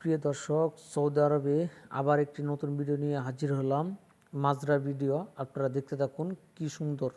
প্রিয় দর্শক, সৌদি আরবে আবার একটি নতুন ভিডিও নিয়ে হাজির হলাম। মাজরা ভিডিও, আপনারা দেখতে থাকুন। কি সুন্দর!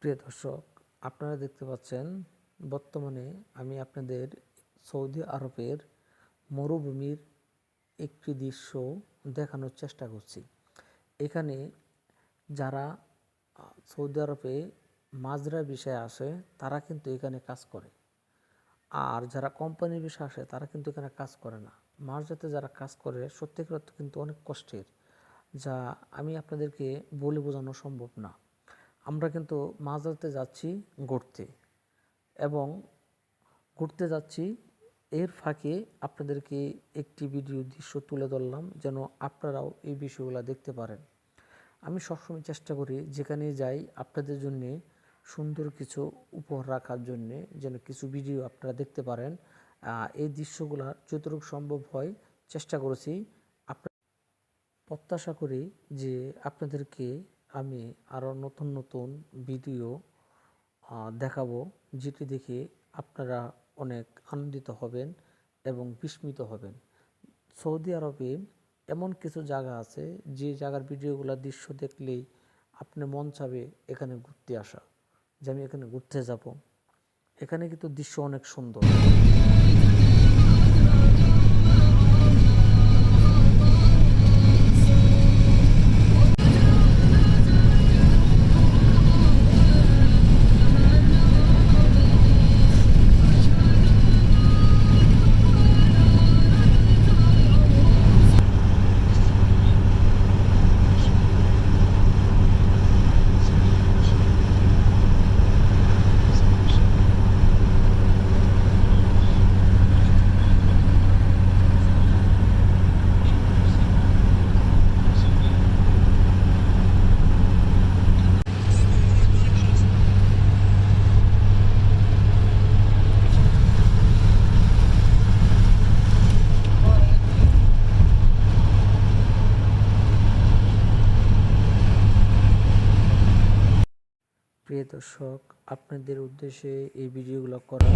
প্রিয় দর্শক, আপনারা দেখতে পাচ্ছেন বর্তমানে আমি আপনাদের সৌদি আরবের মরুভূমির একটি দৃশ্য দেখানোর চেষ্টা করছি। এখানে যারা সৌদি আরবে মাজরা বিষয়ে আসে তারা কিন্তু এখানে কাজ করে, আর যারা কোম্পানির বিষয়ে আসে তারা কিন্তু এখানে কাজ করে না। মাজরাতে যারা কাজ করে সত্যিকার অর্থে কিন্তু অনেক কষ্টের, যা আমি আপনাদেরকে বলে বোঝানো সম্ভব না। আমরা কিন্তু মাজরাতে যাচ্ছি ঘুরতে, এবং ঘুরতে যাচ্ছি এর ফাঁকে আপনাদেরকে একটি ভিডিও দৃশ্য তুলে ধরলাম, যেন আপনারাও এই বিষয়গুলো দেখতে পারেন। আমি সবসময় চেষ্টা করি যেখানে যাই আপনাদের জন্য সুন্দর কিছু উপহার রাখার জন্যে, যেন কিছু ভিডিও আপনারা দেখতে পারেন। এই দৃশ্যগুলো যতটুকু সম্ভব হয় চেষ্টা করেছি। প্রত্যাশা করি যে আপনাদেরকে আমি আরও নতুন নতুন ভিডিও দেখাবো, যেটি দেখে আপনারা অনেক আনন্দিত হবেন এবং বিস্মিত হবেন। সৌদি আরবে এমন কিছু জায়গা আছে যে জায়গার ভিডিওগুলো দৃশ্য দেখলেই আপনার মন চাবে এখানে ঘুরতে আসা, যে আমি এখানে ঘুরতে যাব। এখানে কিন্তু দৃশ্য অনেক সুন্দর। প্রিয় দর্শক, আপনাদের উদ্দেশ্যে এই ভিডিওগুলো করা।